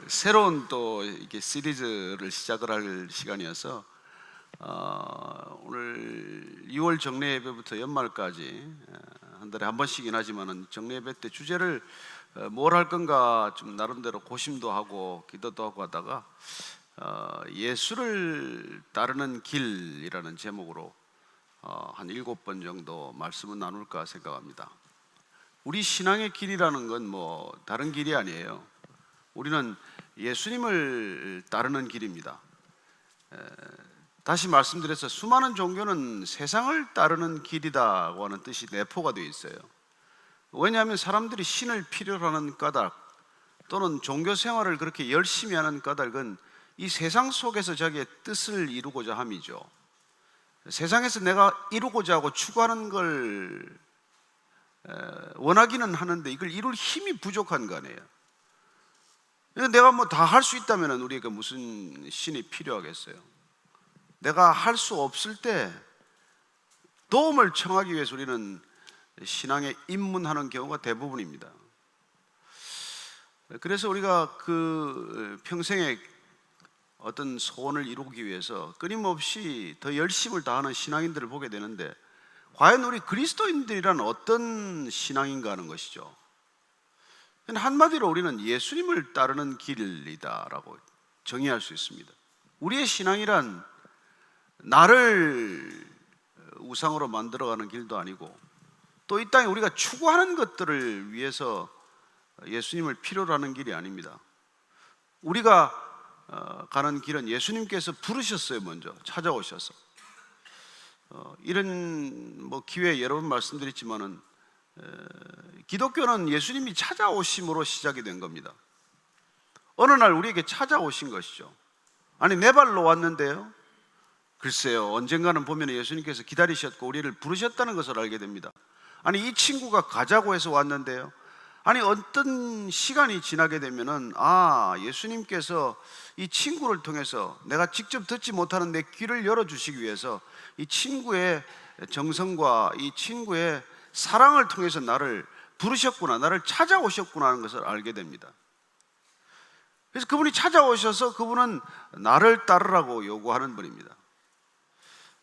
새로운 또 이렇게 시리즈를 시작을 할 시간이어서 오늘 6월 정례 예배부터 연말까지 한 달에 한 번씩이긴 하지만은 정례 예배 때 주제를 뭘 할 건가 좀 나름대로 고심도 하고 기도도 하고 하다가 예수를 따르는 길이라는 제목으로 한 7번 정도 말씀을 나눌까 생각합니다. 우리 신앙의 길이라는 건 뭐 다른 길이 아니에요. 우리는 예수님을 따르는 길입니다. 다시 말씀드려서 수많은 종교는 세상을 따르는 길이다고 하는 뜻이 내포가 되어 있어요. 왜냐하면 사람들이 신을 필요로 하는 까닭 또는 종교 생활을 그렇게 열심히 하는 까닭은 이 세상 속에서 자기의 뜻을 이루고자 함이죠. 세상에서 내가 이루고자 하고 추구하는 걸 원하기는 하는데 이걸 이룰 힘이 부족한 거 아니에요. 내가 뭐 다 할 수 있다면 우리가 무슨 신이 필요하겠어요? 내가 할 수 없을 때 도움을 청하기 위해서 우리는 신앙에 입문하는 경우가 대부분입니다. 그래서 우리가 그 평생에 어떤 소원을 이루기 위해서 끊임없이 더 열심을 다하는 신앙인들을 보게 되는데, 과연 우리 그리스도인들이란 어떤 신앙인가 하는 것이죠. 한마디로 우리는 예수님을 따르는 길이다라고 정의할 수 있습니다. 우리의 신앙이란 나를 우상으로 만들어가는 길도 아니고, 또 이 땅에 우리가 추구하는 것들을 위해서 예수님을 필요로 하는 길이 아닙니다. 우리가 가는 길은 예수님께서 부르셨어요. 먼저 찾아오셔서. 이런 뭐 기회에 여러 번 말씀드렸지만은 기독교는 예수님이 찾아오심으로 시작이 된 겁니다. 어느 날 우리에게 찾아오신 것이죠. 아니, 내 발로 왔는데요? 글쎄요, 언젠가는 보면 예수님께서 기다리셨고 우리를 부르셨다는 것을 알게 됩니다. 아니, 이 친구가 가자고 해서 왔는데요? 아니, 어떤 시간이 지나게 되면은 예수님께서 이 친구를 통해서 내가 직접 듣지 못하는 내 귀를 열어주시기 위해서 이 친구의 정성과 이 친구의 사랑을 통해서 나를 부르셨구나, 나를 찾아오셨구나 하는 것을 알게 됩니다. 그래서 그분이 찾아오셔서 그분은 나를 따르라고 요구하는 분입니다.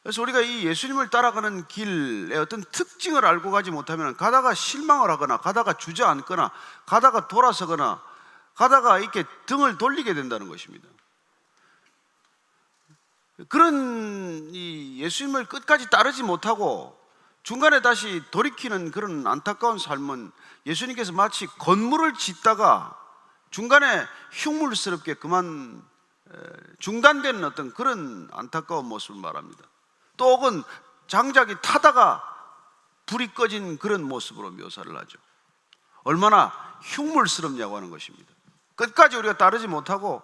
그래서 우리가 이 예수님을 따라가는 길의 어떤 특징을 알고 가지 못하면 가다가 실망을 하거나 가다가 주저앉거나 가다가 돌아서거나 가다가 이렇게 등을 돌리게 된다는 것입니다. 그런 이 예수님을 끝까지 따르지 못하고 중간에 다시 돌이키는 그런 안타까운 삶은 예수님께서 마치 건물을 짓다가 중간에 흉물스럽게 그만 중단되는 어떤 그런 안타까운 모습을 말합니다. 또 혹은 장작이 타다가 불이 꺼진 그런 모습으로 묘사를 하죠. 얼마나 흉물스럽냐고 하는 것입니다. 끝까지 우리가 따르지 못하고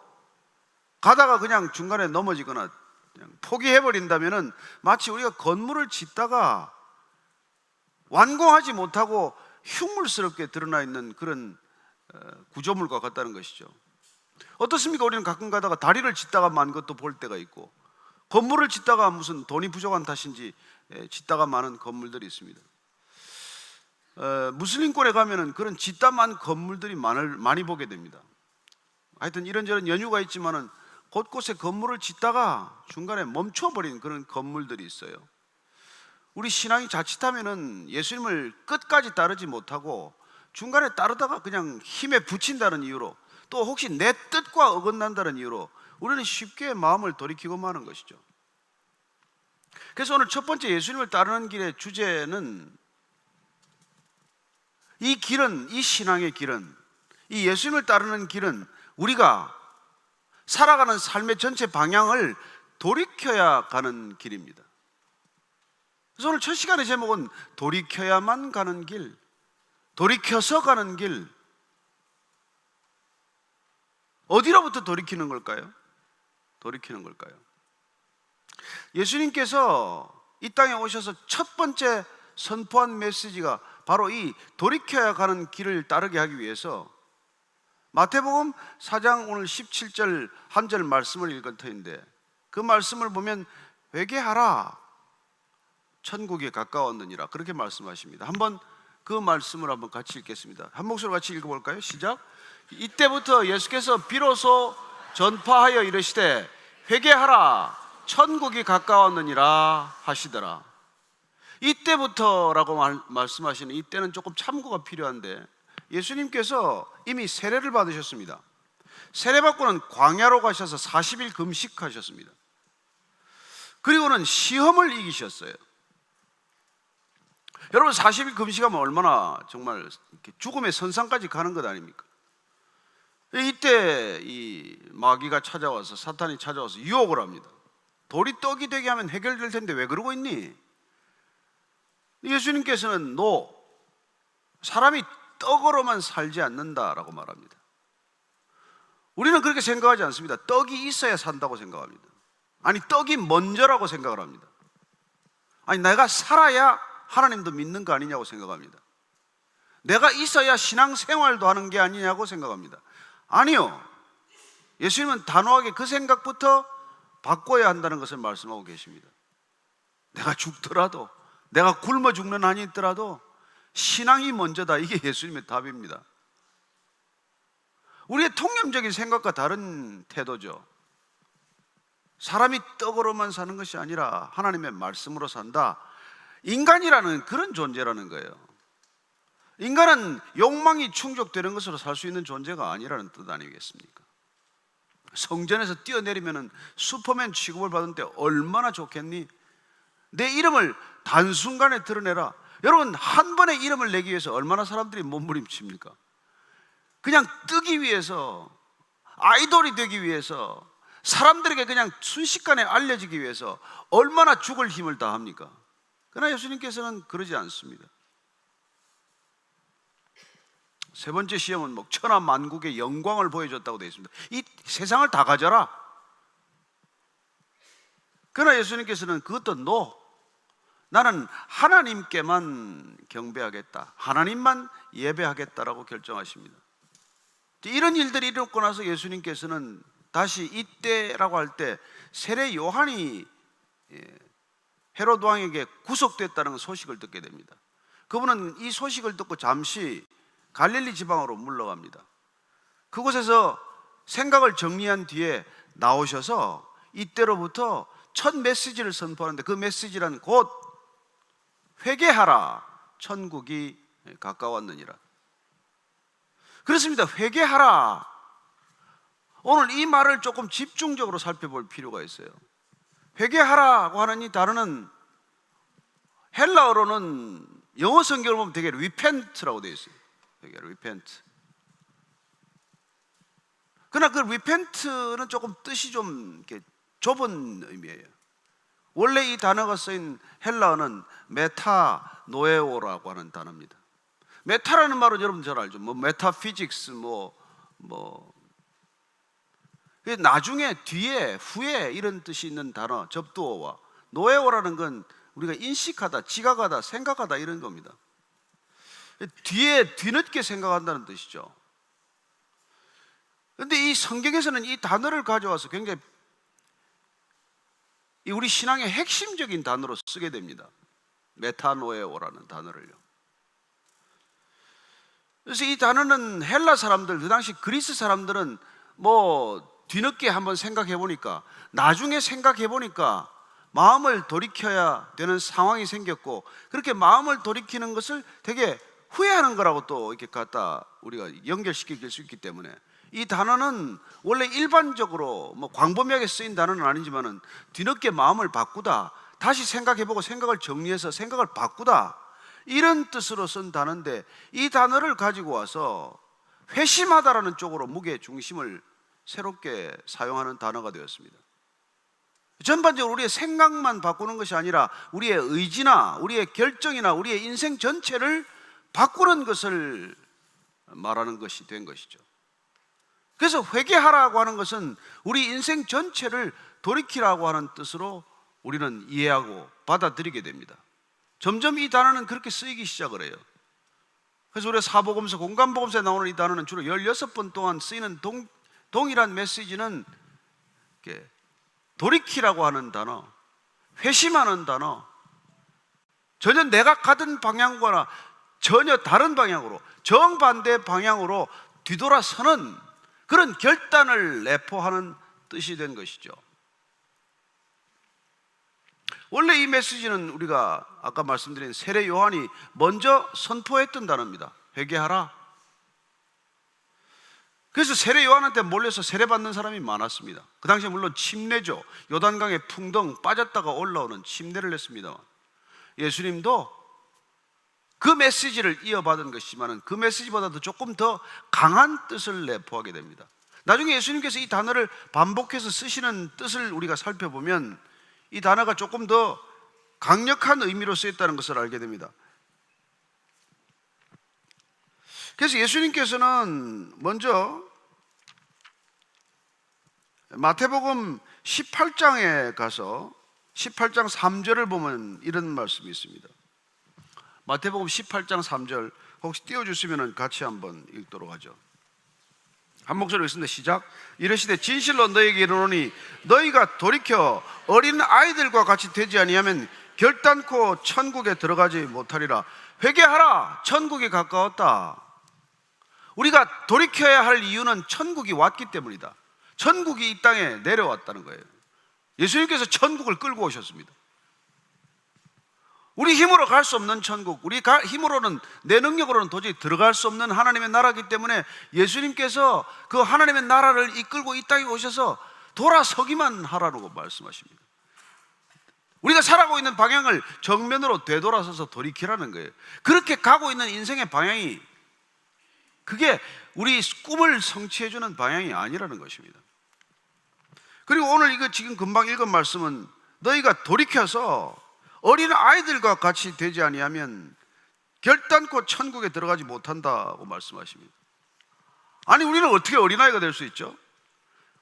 가다가 그냥 중간에 넘어지거나 그냥 포기해버린다면 마치 우리가 건물을 짓다가 완공하지 못하고 흉물스럽게 드러나 있는 그런 구조물과 같다는 것이죠. 어떻습니까? 우리는 가끔 가다가 다리를 짓다가 만 것도 볼 때가 있고, 건물을 짓다가 무슨 돈이 부족한 탓인지 짓다가 많은 건물들이 있습니다. 무슬림권에 가면은 그런 짓다 만 건물들이 많이 보게 됩니다. 하여튼 이런저런 연유가 있지만은 곳곳에 건물을 짓다가 중간에 멈춰버린 그런 건물들이 있어요. 우리 신앙이 자칫하면은 예수님을 끝까지 따르지 못하고 중간에 따르다가 그냥 힘에 부친다는 이유로, 또 혹시 내 뜻과 어긋난다는 이유로 우리는 쉽게 마음을 돌이키고 마는 것이죠. 그래서 오늘 첫 번째 예수님을 따르는 길의 주제는, 이 길은, 이 신앙의 길은, 이 예수님을 따르는 길은 우리가 살아가는 삶의 전체 방향을 돌이켜야 가는 길입니다. 그래서 오늘 첫 시간의 제목은 돌이켜야만 가는 길, 돌이켜서 가는 길. 어디로부터 돌이키는 걸까요? 돌이키는 걸까요? 예수님께서 이 땅에 오셔서 첫 번째 선포한 메시지가 바로 이 돌이켜야 가는 길을 따르게 하기 위해서 마태복음 4장 오늘 17절 한 절 말씀을 읽을 터인데, 그 말씀을 보면 회개하라, 천국에 가까웠느니라, 그렇게 말씀하십니다. 한번 그 말씀을 한번 같이 읽겠습니다. 한 목소리로 같이 읽어볼까요? 시작. 이때부터 예수께서 비로소 전파하여 이르시되 회개하라 천국이 가까웠느니라 하시더라. 이때부터라고 말씀하시는 이때는 조금 참고가 필요한데, 예수님께서 이미 세례를 받으셨습니다. 세례받고는 광야로 가셔서 40일 금식하셨습니다. 그리고는 시험을 이기셨어요. 여러분, 40일 금식하면 얼마나 정말 죽음의 선상까지 가는 것 아닙니까? 이때 이 마귀가 찾아와서, 사탄이 찾아와서 유혹을 합니다. 돌이 떡이 되게 하면 해결될 텐데 왜 그러고 있니? 예수님께서는 사람이 떡으로만 살지 않는다라고 말합니다. 우리는 그렇게 생각하지 않습니다. 떡이 있어야 산다고 생각합니다. 아니, 떡이 먼저라고 생각을 합니다. 아니, 내가 살아야 하나님도 믿는 거 아니냐고 생각합니다. 내가 있어야 신앙생활도 하는 게 아니냐고 생각합니다. 아니요, 예수님은 단호하게 그 생각부터 바꿔야 한다는 것을 말씀하고 계십니다. 내가 죽더라도, 내가 굶어 죽는 한이 있더라도 신앙이 먼저다. 이게 예수님의 답입니다. 우리의 통념적인 생각과 다른 태도죠. 사람이 떡으로만 사는 것이 아니라 하나님의 말씀으로 산다. 인간이라는 그런 존재라는 거예요. 인간은 욕망이 충족되는 것으로 살 수 있는 존재가 아니라는 뜻 아니겠습니까? 성전에서 뛰어내리면 슈퍼맨 취급을 받은 때 얼마나 좋겠니? 내 이름을 단순간에 드러내라. 여러분, 한 번의 이름을 내기 위해서 얼마나 사람들이 몸부림칩니까? 그냥 뜨기 위해서, 아이돌이 되기 위해서, 사람들에게 그냥 순식간에 알려지기 위해서 얼마나 죽을 힘을 다합니까? 그러나 예수님께서는 그러지 않습니다. 세 번째 시험은 천하 만국의 영광을 보여줬다고 되어 있습니다. 이 세상을 다 가져라. 그러나 예수님께서는 그것도 나는 하나님께만 경배하겠다, 하나님만 예배하겠다라고 결정하십니다. 이런 일들이 일어나고 나서 예수님께서는 다시 이때라고 할 때 세례 요한이 헤롯 왕에게 구속됐다는 소식을 듣게 됩니다. 그분은 이 소식을 듣고 잠시 갈릴리 지방으로 물러갑니다. 그곳에서 생각을 정리한 뒤에 나오셔서 이때로부터 첫 메시지를 선포하는데, 그 메시지란 곧 회개하라 천국이 가까웠느니라. 그렇습니다. 회개하라. 오늘 이 말을 조금 집중적으로 살펴볼 필요가 있어요. 회개하라고 하는 이 단어는 헬라어로는 영어 성경을 보면 되게 repent라고 되어 있어요. 되게 repent. 그러나 그 repent는 조금 뜻이 좀 이렇게 좁은 의미예요. 원래 이 단어가 쓰인 헬라어는 메타노에오라고 하는 단어입니다. 메타라는 말은 여러분 잘 알죠. 메타피직스 나중에, 뒤에, 후에 이런 뜻이 있는 단어 접두어와, 노에오라는 건 우리가 인식하다, 지각하다, 생각하다 이런 겁니다. 뒤늦게 생각한다는 뜻이죠. 그런데 이 성경에서는 이 단어를 가져와서 굉장히 우리 신앙의 핵심적인 단어로 쓰게 됩니다. 메타노에오라는 단어를요. 그래서 이 단어는 헬라 사람들, 그 당시 그리스 사람들은 뒤늦게 한번 생각해 보니까, 나중에 생각해 보니까 마음을 돌이켜야 되는 상황이 생겼고, 그렇게 마음을 돌이키는 것을 되게 후회하는 거라고 또 이렇게 갖다 우리가 연결시킬 수 있기 때문에, 이 단어는 원래 일반적으로 광범위하게 쓰인 단어는 아니지만은 뒤늦게 마음을 바꾸다, 다시 생각해보고 생각을 정리해서 생각을 바꾸다, 이런 뜻으로 쓴 단어인데, 이 단어를 가지고 와서 회심하다라는 쪽으로 무게 중심을 새롭게 사용하는 단어가 되었습니다. 전반적으로 우리의 생각만 바꾸는 것이 아니라 우리의 의지나 우리의 결정이나 우리의 인생 전체를 바꾸는 것을 말하는 것이 된 것이죠. 그래서 회개하라고 하는 것은 우리 인생 전체를 돌이키라고 하는 뜻으로 우리는 이해하고 받아들이게 됩니다. 점점 이 단어는 그렇게 쓰이기 시작을 해요. 그래서 우리가 사복음서, 공간복음서에 나오는 이 단어는 주로 16번 동안 쓰이는 동일한 메시지는 돌이키라고 하는 단어, 회심하는 단어, 전혀 내가 가던 방향과는 전혀 다른 방향으로, 정반대 방향으로 뒤돌아서는 그런 결단을 내포하는 뜻이 된 것이죠. 원래 이 메시지는 우리가 아까 말씀드린 세례 요한이 먼저 선포했던 단어입니다. 회개하라. 그래서 세례 요한한테 몰려서 세례받는 사람이 많았습니다. 그 당시에 물론 침례죠. 요단강에 풍덩 빠졌다가 올라오는 침례를 했습니다. 예수님도 그 메시지를 이어받은 것이지만 그 메시지보다도 조금 더 강한 뜻을 내포하게 됩니다. 나중에 예수님께서 이 단어를 반복해서 쓰시는 뜻을 우리가 살펴보면 이 단어가 조금 더 강력한 의미로 쓰였다는 것을 알게 됩니다. 그래서 예수님께서는 먼저 마태복음 18장에 가서 18장 3절을 보면 이런 말씀이 있습니다. 마태복음 18장 3절 혹시 띄워주시면 같이 한번 읽도록 하죠. 한 목소리로 읽습니다. 시작. 이르시되 진실로 너희에게 이르노니 너희가 돌이켜 어린 아이들과 같이 되지 아니하면 결단코 천국에 들어가지 못하리라. 회개하라, 천국이 가까웠다. 우리가 돌이켜야 할 이유는 천국이 왔기 때문이다. 천국이 이 땅에 내려왔다는 거예요. 예수님께서 천국을 끌고 오셨습니다. 우리 힘으로 갈 수 없는 천국, 우리 힘으로는, 내 능력으로는 도저히 들어갈 수 없는 하나님의 나라이기 때문에 예수님께서 그 하나님의 나라를 이끌고 이 땅에 오셔서 돌아서기만 하라고 말씀하십니다. 우리가 살아가고 있는 방향을 정면으로 되돌아서서 돌이키라는 거예요. 그렇게 가고 있는 인생의 방향이, 그게 우리 꿈을 성취해주는 방향이 아니라는 것입니다. 그리고 오늘 이거 지금 금방 읽은 말씀은 너희가 돌이켜서 어린 아이들과 같이 되지 아니하면 결단코 천국에 들어가지 못한다고 말씀하십니다. 아니, 우리는 어떻게 어린아이가 될 수 있죠?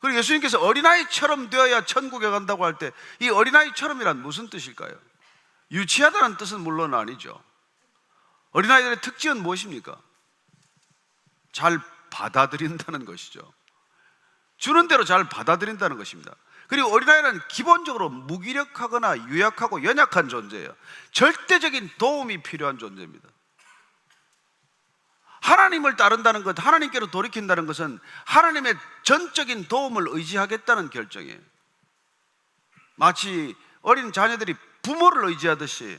그리고 예수님께서 어린아이처럼 되어야 천국에 간다고 할 때 이 어린아이처럼이란 무슨 뜻일까요? 유치하다는 뜻은 물론 아니죠. 어린아이들의 특징은 무엇입니까? 잘 받아들인다는 것이죠. 주는 대로 잘 받아들인다는 것입니다. 그리고 어린아이는 기본적으로 무기력하거나 유약하고 연약한 존재예요. 절대적인 도움이 필요한 존재입니다. 하나님을 따른다는 것, 하나님께로 돌이킨다는 것은 하나님의 전적인 도움을 의지하겠다는 결정이에요. 마치 어린 자녀들이 부모를 의지하듯이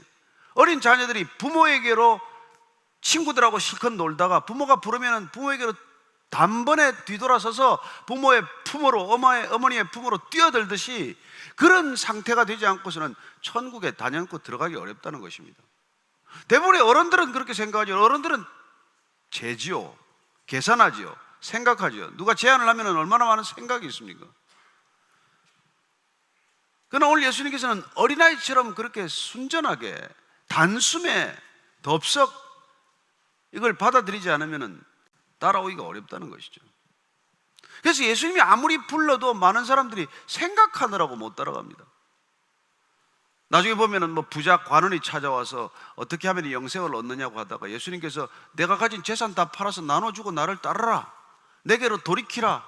어린 자녀들이 부모에게로 친구들하고 실컷 놀다가 부모가 부르면 부모에게로 단번에 뒤돌아서서 부모의 품으로, 어머니의 품으로 뛰어들듯이 그런 상태가 되지 않고서는 천국에 단연코 들어가기 어렵다는 것입니다. 대부분의 어른들은 그렇게 생각하죠. 어른들은 재지요, 계산하지요, 생각하지요. 누가 제안을 하면 얼마나 많은 생각이 있습니까? 그러나 오늘 예수님께서는 어린아이처럼 그렇게 순전하게 단숨에 덥석 이걸 받아들이지 않으면 따라오기가 어렵다는 것이죠. 그래서 예수님이 아무리 불러도 많은 사람들이 생각하느라고 못 따라갑니다. 나중에 보면은 부자 관원이 찾아와서 어떻게 하면 이 영생을 얻느냐고 하다가 예수님께서 내가 가진 재산 다 팔아서 나눠주고 나를 따르라, 내게로 돌이키라,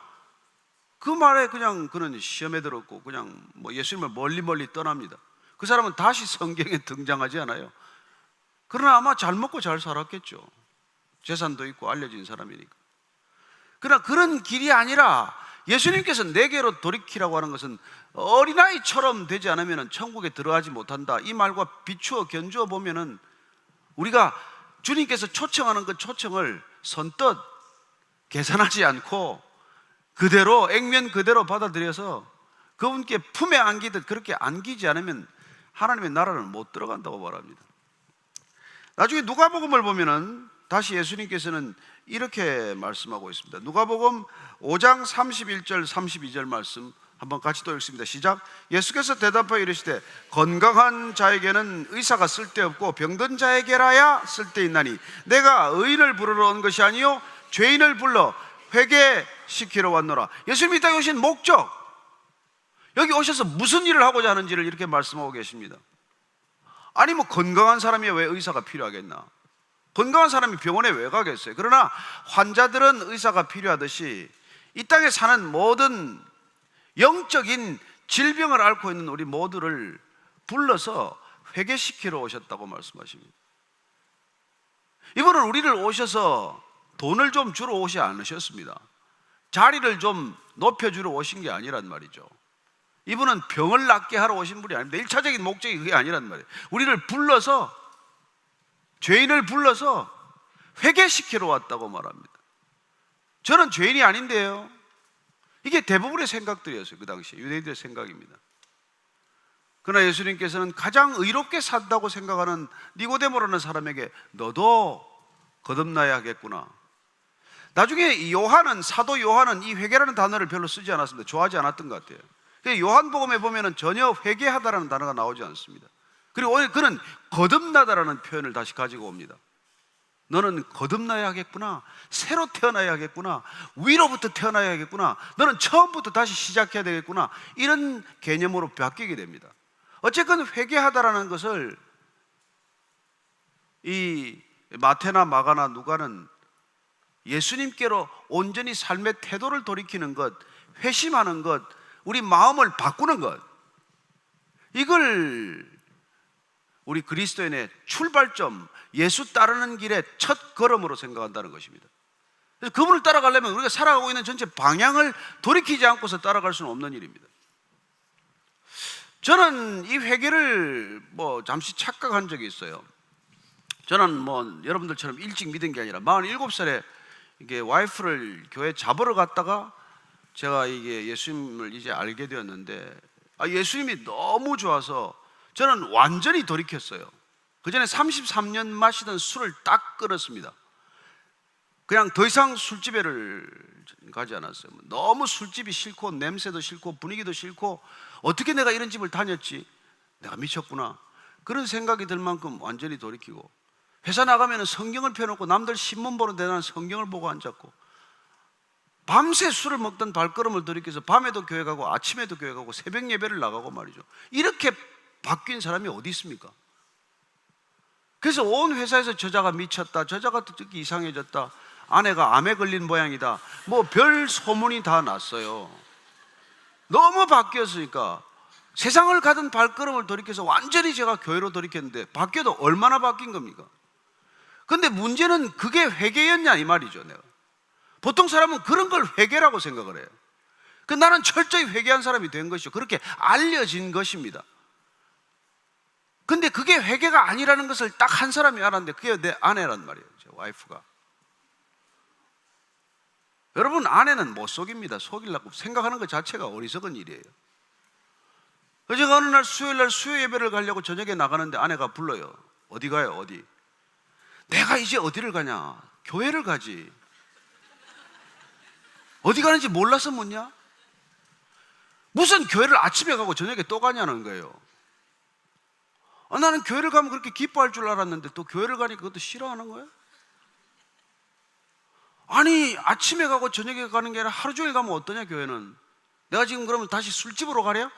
그 말에 그냥 그는 시험에 들었고 그냥 예수님을 멀리 떠납니다. 그 사람은 다시 성경에 등장하지 않아요. 그러나 아마 잘 먹고 잘 살았겠죠. 재산도 있고 알려진 사람이니까. 그러나 그런 길이 아니라 예수님께서 내게로 돌이키라고 하는 것은 어린아이처럼 되지 않으면 천국에 들어가지 못한다, 이 말과 비추어 견주어 보면은 우리가 주님께서 초청하는 그 초청을 선뜻 계산하지 않고 그대로 액면 그대로 받아들여서 그분께 품에 안기듯 그렇게 안기지 않으면 하나님의 나라를 못 들어간다고 말합니다. 나중에 누가복음을 보면은 다시 예수님께서는 이렇게 말씀하고 있습니다. 누가복음 5장 31절 32절 말씀 한번 같이 또 읽습니다. 시작. 예수께서 대답하여 이르시되 건강한 자에게는 의사가 쓸데없고 병든 자에게라야 쓸데있나니 내가 의인을 부르러 온 것이 아니요 죄인을 불러 회개시키러 왔노라. 예수님이 이 땅에 오신 목적, 여기 오셔서 무슨 일을 하고자 하는지를 이렇게 말씀하고 계십니다. 아니 건강한 사람이 왜 의사가 필요하겠나? 건강한 사람이 병원에 왜 가겠어요? 그러나 환자들은 의사가 필요하듯이 이 땅에 사는 모든 영적인 질병을 앓고 있는 우리 모두를 불러서 회개시키러 오셨다고 말씀하십니다. 이분은 우리를 오셔서 돈을 좀 주러 오지 않으셨습니다. 자리를 좀 높여주러 오신 게 아니란 말이죠. 이분은 병을 낫게 하러 오신 분이 아닙니다. 1차적인 목적이 그게 아니란 말이에요. 우리를 불러서, 죄인을 불러서 회개시키러 왔다고 말합니다. 저는 죄인이 아닌데요. 이게 대부분의 생각들이었어요. 그 당시에 유대인들의 생각입니다. 그러나 예수님께서는 가장 의롭게 산다고 생각하는 니고데모라는 사람에게 너도 거듭나야 하겠구나. 나중에 사도 요한은 이 회개라는 단어를 별로 쓰지 않았습니다. 좋아하지 않았던 것 같아요. 요한복음에 보면은 전혀 회개하다라는 단어가 나오지 않습니다. 그리고 오늘 그는 거듭나다라는 표현을 다시 가지고 옵니다. 너는 거듭나야 하겠구나. 새로 태어나야 하겠구나. 위로부터 태어나야 하겠구나. 너는 처음부터 다시 시작해야 되겠구나. 이런 개념으로 바뀌게 됩니다. 어쨌건 회개하다라는 것을 이 마태나 마가나 누가는 예수님께로 온전히 삶의 태도를 돌이키는 것, 회심하는 것, 우리 마음을 바꾸는 것, 이걸 우리 그리스도인의 출발점, 예수 따르는 길의 첫 걸음으로 생각한다는 것입니다. 그래서 그분을 따라가려면 우리가 살아가고 있는 전체 방향을 돌이키지 않고서 따라갈 수는 없는 일입니다. 저는 이 회개를 잠시 착각한 적이 있어요. 저는 여러분들처럼 일찍 믿은 게 아니라 47살에 이게 와이프를 교회 잡으러 갔다가 제가 이게 예수님을 이제 알게 되었는데, 예수님이 너무 좋아서 저는 완전히 돌이켰어요. 그 전에 33년 마시던 술을 딱 끊었습니다. 그냥 더 이상 술집에를 가지 않았어요. 너무 술집이 싫고 냄새도 싫고 분위기도 싫고, 어떻게 내가 이런 집을 다녔지? 내가 미쳤구나. 그런 생각이 들 만큼 완전히 돌이키고, 회사 나가면 성경을 펴놓고 남들 신문 보는데 나는 성경을 보고 앉았고, 밤새 술을 먹던 발걸음을 돌이켜서 밤에도 교회 가고 아침에도 교회 가고 새벽 예배를 나가고 말이죠. 이렇게 바뀐 사람이 어디 있습니까? 그래서 온 회사에서 저자가 미쳤다, 저자가 특히 이상해졌다, 아내가 암에 걸린 모양이다, 별 소문이 다 났어요. 너무 바뀌었으니까 세상을 가던 발걸음을 돌이켜서 완전히 제가 교회로 돌이켰는데, 바뀌어도 얼마나 바뀐 겁니까? 근데 문제는 그게 회개였냐 이 말이죠. 내가 보통 사람은 그런 걸 회개라고 생각을 해요. 나는 철저히 회개한 사람이 된 것이죠. 그렇게 알려진 것입니다. 근데 그게 회개가 아니라는 것을 딱 한 사람이 알았는데, 그게 내 아내란 말이에요. 제 와이프가. 여러분, 아내는 못 속입니다. 속이려고 생각하는 것 자체가 어리석은 일이에요. 제가 어느 날 수요일날 수요 예배를 가려고 저녁에 나가는데 아내가 불러요. 어디 가요? 어디? 내가 이제 어디를 가냐? 교회를 가지. 어디 가는지 몰라서 묻냐? 무슨 교회를 아침에 가고 저녁에 또 가냐는 거예요. 나는 교회를 가면 그렇게 기뻐할 줄 알았는데 또 교회를 가니까 그것도 싫어하는 거예요? 아니, 아침에 가고 저녁에 가는 게 아니라 하루 종일 가면 어떠냐 교회는? 내가 지금 그러면 다시 술집으로 가랴?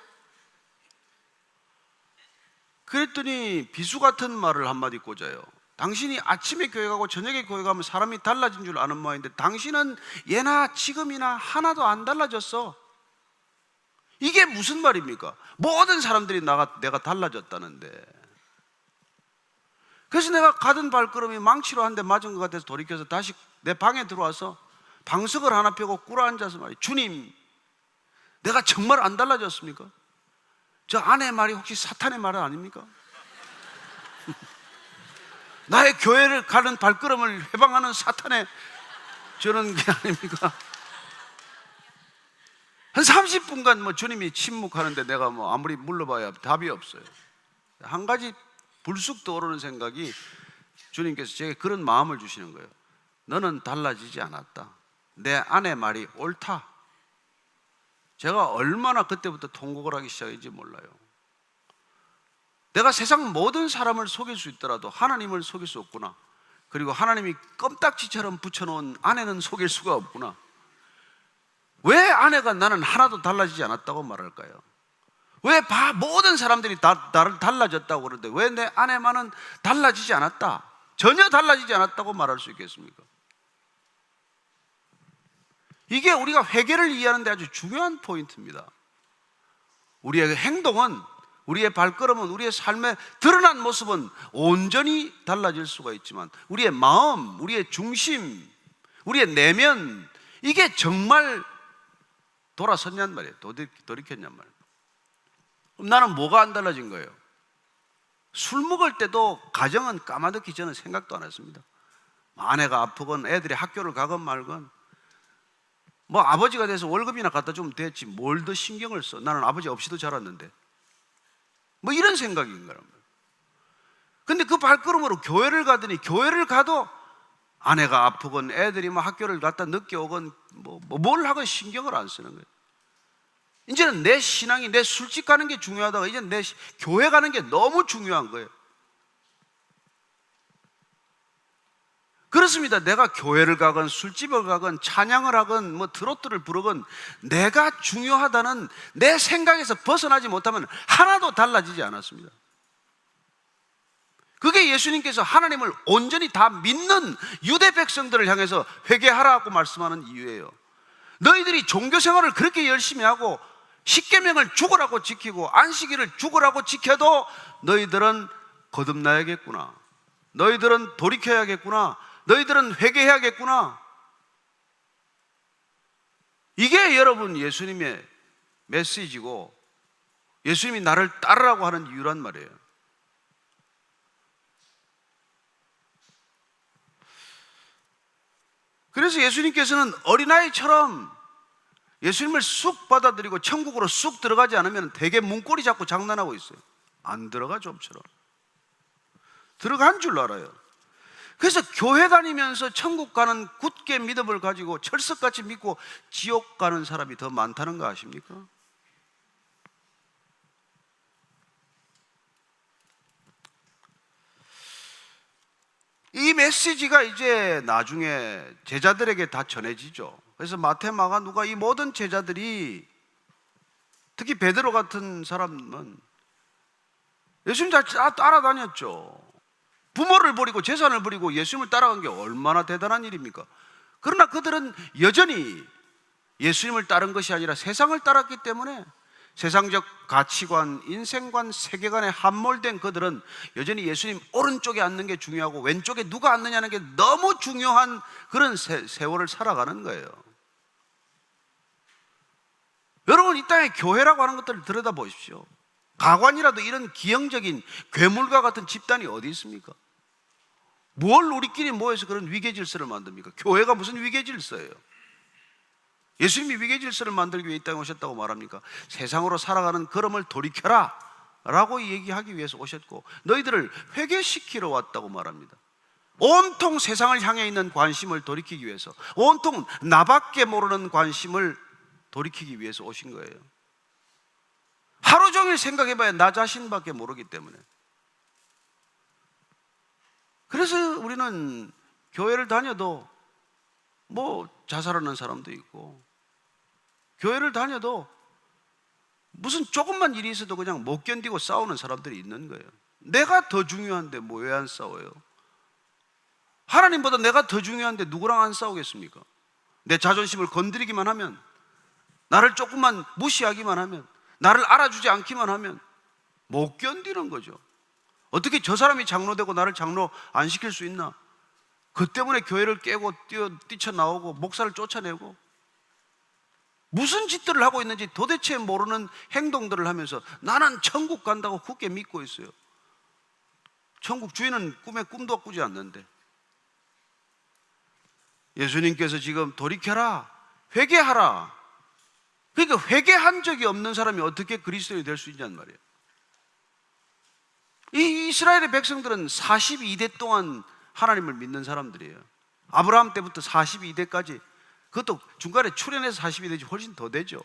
그랬더니 비수 같은 말을 한마디 꽂아요. 당신이 아침에 교회 가고 저녁에 교회 가면 사람이 달라진 줄 아는 모양인데, 당신은 예나 지금이나 하나도 안 달라졌어. 이게 무슨 말입니까? 모든 사람들이 내가 달라졌다는데. 그래서 내가 가던 발걸음이 망치로 한 대 맞은 것 같아서 돌이켜서 다시 내 방에 들어와서 방석을 하나 펴고 꿇어앉아서 말이에요. 주님, 내가 정말 안 달라졌습니까? 저 아내의 말이 혹시 사탄의 말은 아닙니까? 나의 교회를 가는 발걸음을 해방하는 사탄의 저런 게 아닙니까? 한 30분간 주님이 침묵하는데 내가 아무리 물러봐야 답이 없어요. 한 가지 불쑥 떠오르는 생각이, 주님께서 제게 그런 마음을 주시는 거예요. 너는 달라지지 않았다. 내 아내 말이 옳다. 제가 얼마나 그때부터 통곡을 하기 시작했는지 몰라요. 내가 세상 모든 사람을 속일 수 있더라도 하나님을 속일 수 없구나. 그리고 하나님이 껌딱지처럼 붙여놓은 아내는 속일 수가 없구나. 왜 아내가 나는 하나도 달라지지 않았다고 말할까요? 왜 모든 사람들이 나를 달라졌다고 그러는데 왜 내 아내만은 달라지지 않았다, 전혀 달라지지 않았다고 말할 수 있겠습니까? 이게 우리가 회개를 이해하는 데 아주 중요한 포인트입니다. 우리의 행동은, 우리의 발걸음은, 우리의 삶의 드러난 모습은 온전히 달라질 수가 있지만, 우리의 마음, 우리의 중심, 우리의 내면, 이게 정말 돌아섰냔 말이에요. 돌이켰냔 말이에요. 그럼 나는 뭐가 안 달라진 거예요? 술 먹을 때도 가정은 까마득히 저는 생각도 안 했습니다. 아내가 아프건 애들이 학교를 가건 말건 뭐 아버지가 돼서 월급이나 갖다 주면 됐지 뭘 더 신경을 써. 나는 아버지 없이도 자랐는데 뭐 이런 생각인 거란 말이에요. 근데 그 발걸음으로 교회를 가더니 교회를 가도 아내가 아프건 애들이 뭐 학교를 갔다 늦게 오건 뭘 하건 신경을 안 쓰는 거예요. 이제는 내 신앙이 내 술집 가는 게 중요하다가 이제는 내 교회 가는 게 너무 중요한 거예요. 그렇습니다. 내가 교회를 가건 술집을 가건 찬양을 하건 뭐 트로트를 부르건 내가 중요하다는 내 생각에서 벗어나지 못하면 하나도 달라지지 않았습니다. 그게 예수님께서 하나님을 온전히 다 믿는 유대 백성들을 향해서 회개하라고 말씀하는 이유예요. 너희들이 종교 생활을 그렇게 열심히 하고 십계명을 죽으라고 지키고 안식일을 죽으라고 지켜도 너희들은 거듭나야겠구나. 너희들은 돌이켜야겠구나. 너희들은 회개해야겠구나. 이게 여러분 예수님의 메시지고 예수님이 나를 따르라고 하는 이유란 말이에요. 그래서 예수님께서는 어린아이처럼 예수님을 쑥 받아들이고 천국으로 쑥 들어가지 않으면 되게 문고리 잡고 장난하고 있어요. 안 들어가 좀처럼. 들어간 줄 알아요. 그래서 교회 다니면서 천국 가는 굳게 믿음을 가지고 철석같이 믿고 지옥 가는 사람이 더 많다는 거 아십니까? 이 메시지가 이제 나중에 제자들에게 다 전해지죠. 그래서 마태, 마가, 누가 이 모든 제자들이 특히 베드로 같은 사람은 예수님 다 따라다녔죠. 부모를 버리고 재산을 버리고 예수님을 따라간 게 얼마나 대단한 일입니까? 그러나 그들은 여전히 예수님을 따른 것이 아니라 세상을 따랐기 때문에 세상적 가치관, 인생관, 세계관에 함몰된 그들은 여전히 예수님 오른쪽에 앉는 게 중요하고 왼쪽에 누가 앉느냐는 게 너무 중요한 그런 세월을 살아가는 거예요. 여러분, 이 땅에 교회라고 하는 것들을 들여다보십시오. 가관이라도 이런 기형적인 괴물과 같은 집단이 어디 있습니까? 뭘 우리끼리 모여서 그런 위계질서를 만듭니까? 교회가 무슨 위계질서예요? 예수님이 위계질서를 만들기 위해 이 땅에 오셨다고 말합니까? 세상으로 살아가는 걸음을 돌이켜라 라고 얘기하기 위해서 오셨고 너희들을 회개시키러 왔다고 말합니다. 온통 세상을 향해 있는 관심을 돌이키기 위해서, 온통 나밖에 모르는 관심을 돌이키기 위해서 오신 거예요. 하루 종일 생각해봐야 나 자신밖에 모르기 때문에. 그래서 우리는 교회를 다녀도 뭐 자살하는 사람도 있고, 교회를 다녀도 무슨 조금만 일이 있어도 그냥 못 견디고 싸우는 사람들이 있는 거예요. 내가 더 중요한데 뭐 왜 안 싸워요? 하나님보다 내가 더 중요한데 누구랑 안 싸우겠습니까? 내 자존심을 건드리기만 하면, 나를 조금만 무시하기만 하면, 나를 알아주지 않기만 하면 못 견디는 거죠. 어떻게 저 사람이 장로되고 나를 장로 안 시킬 수 있나? 그 때문에 교회를 깨고 뛰쳐나오고 목사를 쫓아내고 무슨 짓들을 하고 있는지 도대체 모르는 행동들을 하면서 나는 천국 간다고 굳게 믿고 있어요. 천국 주인은 꿈에 꿈도 꾸지 않는데. 예수님께서 지금 돌이켜라, 회개하라. 그러니까 회개한 적이 없는 사람이 어떻게 그리스도인이 될 수 있냐는 말이에요. 이 이스라엘의 백성들은 42대 동안 하나님을 믿는 사람들이에요. 아브라함 때부터 42대까지, 그것도 중간에 출현해서 42대지 훨씬 더 되죠.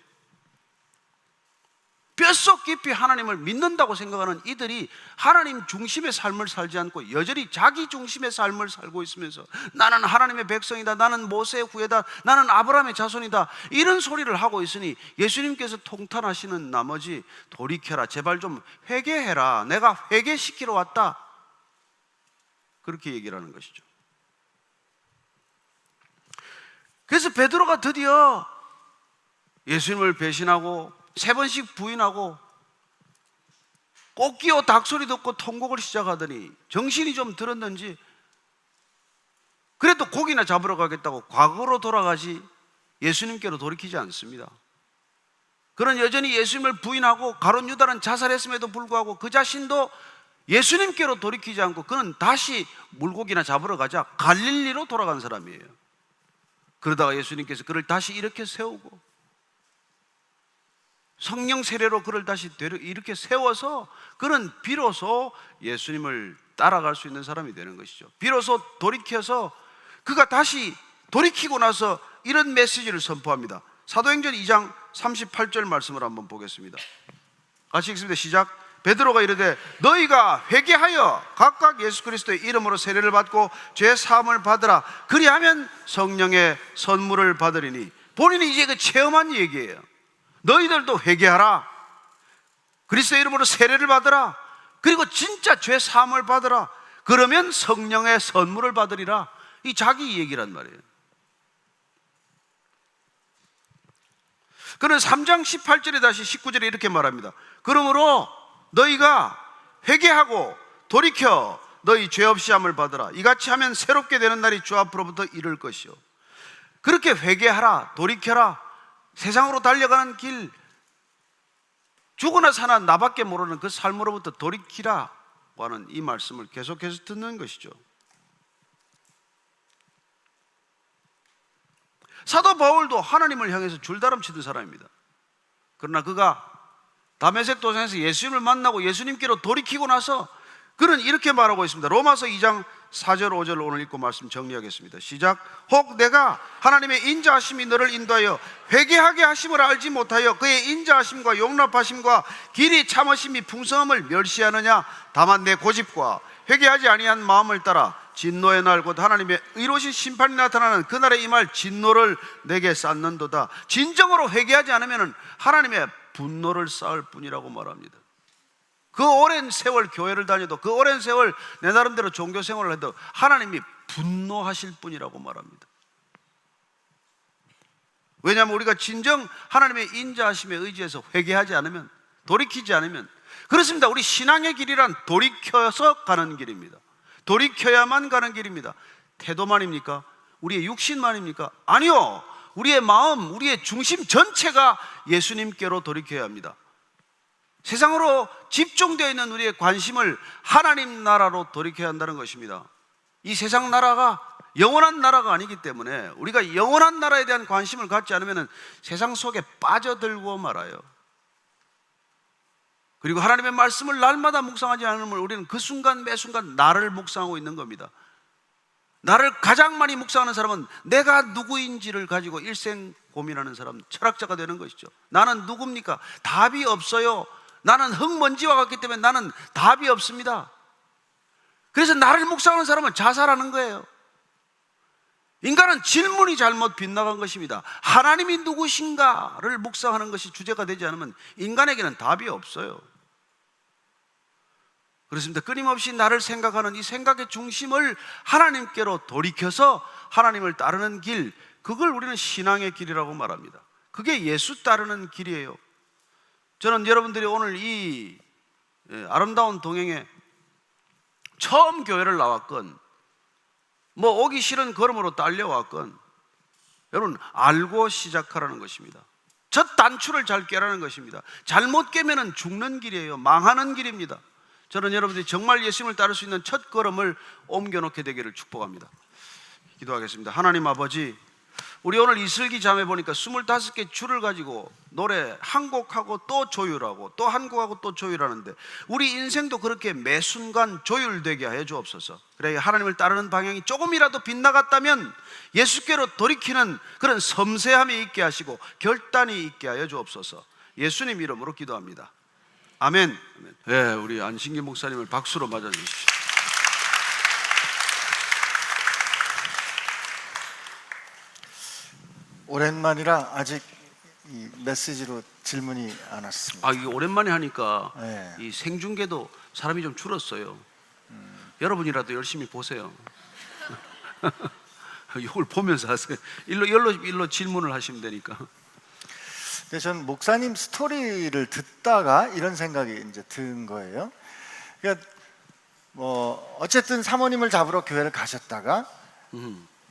뼛속 깊이 하나님을 믿는다고 생각하는 이들이 하나님 중심의 삶을 살지 않고 여전히 자기 중심의 삶을 살고 있으면서 나는 하나님의 백성이다, 나는 모세의 후예다, 나는 아브라함의 자손이다, 이런 소리를 하고 있으니 예수님께서 통탄하시는 나머지 돌이켜라, 제발 좀 회개해라, 내가 회개시키러 왔다, 그렇게 얘기를 하는 것이죠. 그래서 베드로가 드디어 예수님을 배신하고 3번씩 부인하고 꽃기호 닭소리 듣고 통곡을 시작하더니 정신이 좀 들었는지 그래도 고기나 잡으러 가겠다고 과거로 돌아가지 예수님께로 돌이키지 않습니다. 그는 여전히 예수님을 부인하고 가룟 유다는 자살했음에도 불구하고 그 자신도 예수님께로 돌이키지 않고 그는 다시 물고기나 잡으러 가자 갈릴리로 돌아간 사람이에요. 그러다가 예수님께서 그를 다시 이렇게 세우고 성령 세례로 그를 다시 이렇게 세워서 그는 비로소 예수님을 따라갈 수 있는 사람이 되는 것이죠. 비로소 돌이켜서 그가 다시 돌이키고 나서 이런 메시지를 선포합니다. 사도행전 2장 38절 말씀을 한번 보겠습니다. 같이 읽습니다. 시작. 베드로가 이르되 너희가 회개하여 각각 예수 그리스도의 이름으로 세례를 받고 죄 사함을 받으라. 그리하면 성령의 선물을 받으리니. 본인이 이제 그 체험한 얘기예요. 너희들도 회개하라. 그리스도의 이름으로 세례를 받으라. 그리고 진짜 죄 사함을 받으라. 그러면 성령의 선물을 받으리라. 이 자기 얘기란 말이에요. 그는 3장 18절에 다시 19절에 이렇게 말합니다. 그러므로 너희가 회개하고 돌이켜 너희 죄 없이 함을 받으라. 이같이 하면 새롭게 되는 날이 주 앞으로부터 이를 것이요. 그렇게 회개하라, 돌이켜라. 세상으로 달려가는 길, 죽으나 사나 나밖에 모르는 그 삶으로부터 돌이키라고 하는 이 말씀을 계속해서 듣는 것이죠. 사도 바울도 하나님을 향해서 줄다름 치던 사람입니다. 그러나 그가 다메섹 도상에서 예수님을 만나고 예수님께로 돌이키고 나서 그는 이렇게 말하고 있습니다. 로마서 2장 4절 5절 오늘 읽고 말씀 정리하겠습니다. 시작. 혹 내가 하나님의 인자하심이 너를 인도하여 회개하게 하심을 알지 못하여 그의 인자하심과 용납하심과 길이 참으심이 풍성함을 멸시하느냐. 다만 내 고집과 회개하지 아니한 마음을 따라 진노의 날 곧 하나님의 의로우신 심판이 나타나는 그날에 임할 진노를 내게 쌓는도다. 진정으로 회개하지 않으면 하나님의 분노를 쌓을 뿐이라고 말합니다. 그 오랜 세월 교회를 다녀도 그 오랜 세월 내 나름대로 종교 생활을 해도 하나님이 분노하실 뿐이라고 말합니다. 왜냐하면 우리가 진정 하나님의 인자하심에 의지해서 회개하지 않으면, 돌이키지 않으면, 그렇습니다. 우리 신앙의 길이란 돌이켜서 가는 길입니다. 돌이켜야만 가는 길입니다. 태도만입니까? 우리의 육신만입니까? 아니요. 우리의 마음, 우리의 중심 전체가 예수님께로 돌이켜야 합니다. 세상으로 집중되어 있는 우리의 관심을 하나님 나라로 돌이켜야 한다는 것입니다. 이 세상 나라가 영원한 나라가 아니기 때문에 우리가 영원한 나라에 대한 관심을 갖지 않으면 세상 속에 빠져들고 말아요. 그리고 하나님의 말씀을 날마다 묵상하지 않으면 우리는 그 순간 매 순간 나를 묵상하고 있는 겁니다. 나를 가장 많이 묵상하는 사람은 내가 누구인지를 가지고 일생 고민하는 사람, 철학자가 되는 것이죠. 나는 누굽니까? 답이 없어요. 나는 흙먼지와 같기 때문에 나는 답이 없습니다. 그래서 나를 묵상하는 사람은 자살하는 거예요. 인간은 질문이 잘못 빗나간 것입니다. 하나님이 누구신가를 묵상하는 것이 주제가 되지 않으면 인간에게는 답이 없어요. 그렇습니다. 끊임없이 나를 생각하는 이 생각의 중심을 하나님께로 돌이켜서 하나님을 따르는 길, 그걸 우리는 신앙의 길이라고 말합니다. 그게 예수 따르는 길이에요. 저는 여러분들이 오늘 이 아름다운 동행에 처음 교회를 나왔건 뭐 오기 싫은 걸음으로 딸려왔건 여러분 알고 시작하라는 것입니다. 첫 단추를 잘 깨라는 것입니다. 잘못 깨면 죽는 길이에요. 망하는 길입니다. 저는 여러분들이 정말 예수님을 따를 수 있는 첫 걸음을 옮겨놓게 되기를 축복합니다. 기도하겠습니다. 하나님 아버지, 우리 오늘 이슬기 잠에 보니까 25개 줄을 가지고 노래 한 곡하고 또 조율하고 또 한 곡하고 또 조율하는데 우리 인생도 그렇게 매 순간 조율되게 하여 주옵소서. 그래 하나님을 따르는 방향이 조금이라도 빗나갔다면 예수께로 돌이키는 그런 섬세함이 있게 하시고 결단이 있게 하여 주옵소서. 예수님 이름으로 기도합니다. 아멘. 네, 우리 안신기 목사님을 박수로 맞아주십시오. 오랜만이라 아직 이 메시지로 질문이 안 왔습니다. 이게 오랜만에 하니까 네. 이 생중계도 사람이 좀 줄었어요. 여러분이라도 열심히 보세요. 이걸 보면서 하세요. 일로 질문을 하시면 되니까. 근데 전 목사님 스토리를 듣다가 이런 생각이 이제 든 거예요. 그러니까 뭐 어쨌든 사모님을 잡으러 교회를 가셨다가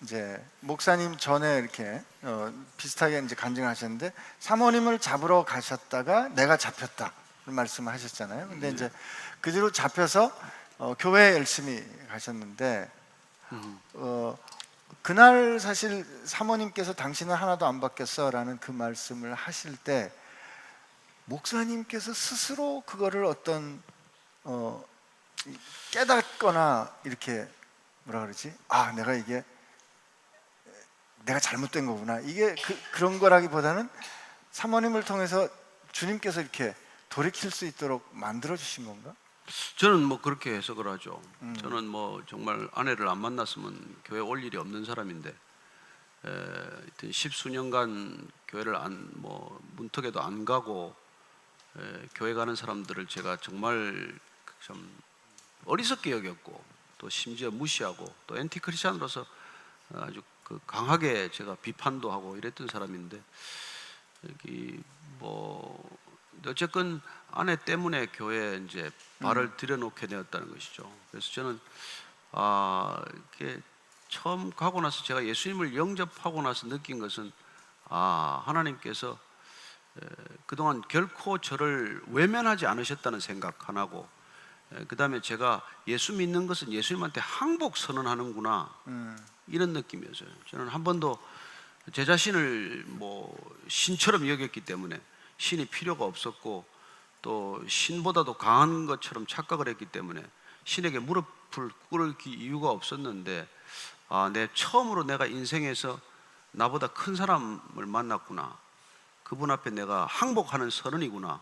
이제 목사님 전에 이렇게 비슷하게 이제 간증을 하셨는데 사모님을 잡으러 가셨다가 내가 잡혔다 그 말씀을 하셨잖아요. 근데 이제 그 뒤로 잡혀서 교회에 열심히 가셨는데 그날 사실 사모님께서 당신은 하나도 안 바뀌었어라는 그 말씀을 하실 때 목사님께서 스스로 그거를 어떤 깨닫거나 이렇게 뭐라 그러지? 아, 내가 잘못된 거구나. 이게 그런 거라기보다는 사모님을 통해서 주님께서 이렇게 돌이킬 수 있도록 만들어 주신 건가? 저는 뭐 그렇게 해석을 하죠. 저는 뭐 정말 아내를 안 만났으면 교회 올 일이 없는 사람인데 하여튼 10수년간 교회를 문턱에도 안 가고 교회 가는 사람들을 제가 정말 참 어리석게 여겼고 또 심지어 무시하고 또 엔티크리스찬으로서 아주 강하게 제가 비판도 하고 이랬던 사람인데 여기 뭐 어쨌건 아내 때문에 교회에 이제 발을 들여놓게 되었다는 것이죠. 그래서 저는 이렇게 처음 가고 나서 제가 예수님을 영접하고 나서 느낀 것은 하나님께서 그동안 결코 저를 외면하지 않으셨다는 생각 하나고 그 다음에 제가 예수 믿는 것은 예수님한테 항복 선언하는구나 이런 느낌이었어요. 저는 한 번도 제 자신을 뭐 신처럼 여겼기 때문에 신이 필요가 없었고 또 신보다도 강한 것처럼 착각을 했기 때문에 신에게 무릎을 꿇을 이유가 없었는데 처음으로 내가 인생에서 나보다 큰 사람을 만났구나. 그분 앞에 내가 항복하는 선언이구나.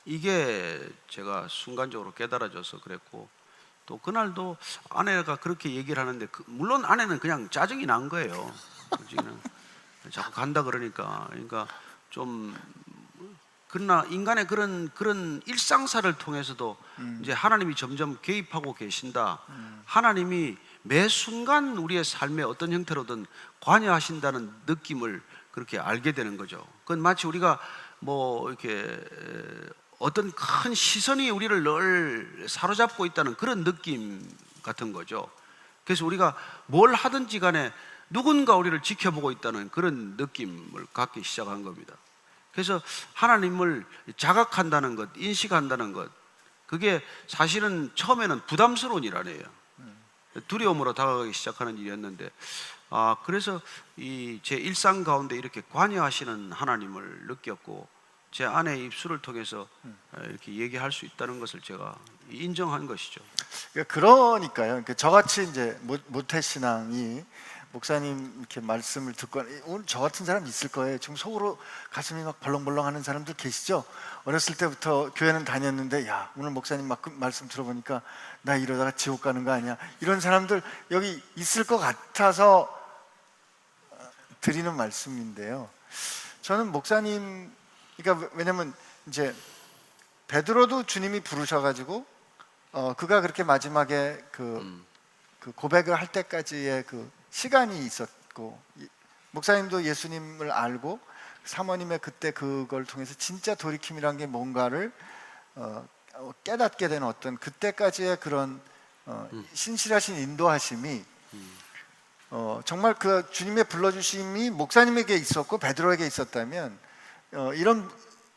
이게 제가 순간적으로 깨달아져서 그랬고 또 그날도 아내가 그렇게 얘기를 하는데 물론 아내는 그냥 짜증이 난 거예요. 그냥 자꾸 간다 그러니까 좀 그러나 인간의 그런 일상사를 통해서도 이제 하나님이 점점 개입하고 계신다. 하나님이 매 순간 우리의 삶의 어떤 형태로든 관여하신다는 느낌을 그렇게 알게 되는 거죠. 그건 마치 우리가 뭐 이렇게 어떤 큰 시선이 우리를 늘 사로잡고 있다는 그런 느낌 같은 거죠. 그래서 우리가 뭘 하든지 간에 누군가 우리를 지켜보고 있다는 그런 느낌을 갖기 시작한 겁니다. 그래서 하나님을 자각한다는 것, 인식한다는 것, 그게 사실은 처음에는 부담스러운 일 아니에요. 두려움으로 다가가기 시작하는 일이었는데 그래서 제 일상 가운데 이렇게 관여하시는 하나님을 느꼈고 제 아내의 입술을 통해서 이렇게 얘기할 수 있다는 것을 제가 인정한 것이죠. 그러니까요. 저같이 이제 모태신앙이 목사님 이렇게 말씀을 듣고 오늘 저 같은 사람 있을 거예요. 지금 속으로 가슴이 막 벌렁벌렁하는 사람들 계시죠? 어렸을 때부터 교회는 다녔는데 야 오늘 목사님 말씀 들어보니까 나 이러다가 지옥 가는 거 아니야? 이런 사람들 여기 있을 것 같아서 드리는 말씀인데요. 저는 목사님 그러니까 왜냐면 이제 베드로도 주님이 부르셔가지고 그가 그렇게 마지막에 그 고백을 할 때까지의 그 시간이 있었고 목사님도 예수님을 알고 사모님의 그때 그걸 통해서 진짜 돌이킴이란 게 뭔가를 깨닫게 된 어떤 그때까지의 그런 신실하신 인도하심이 정말 그 주님의 불러주심이 목사님에게 있었고 베드로에게 있었다면 이런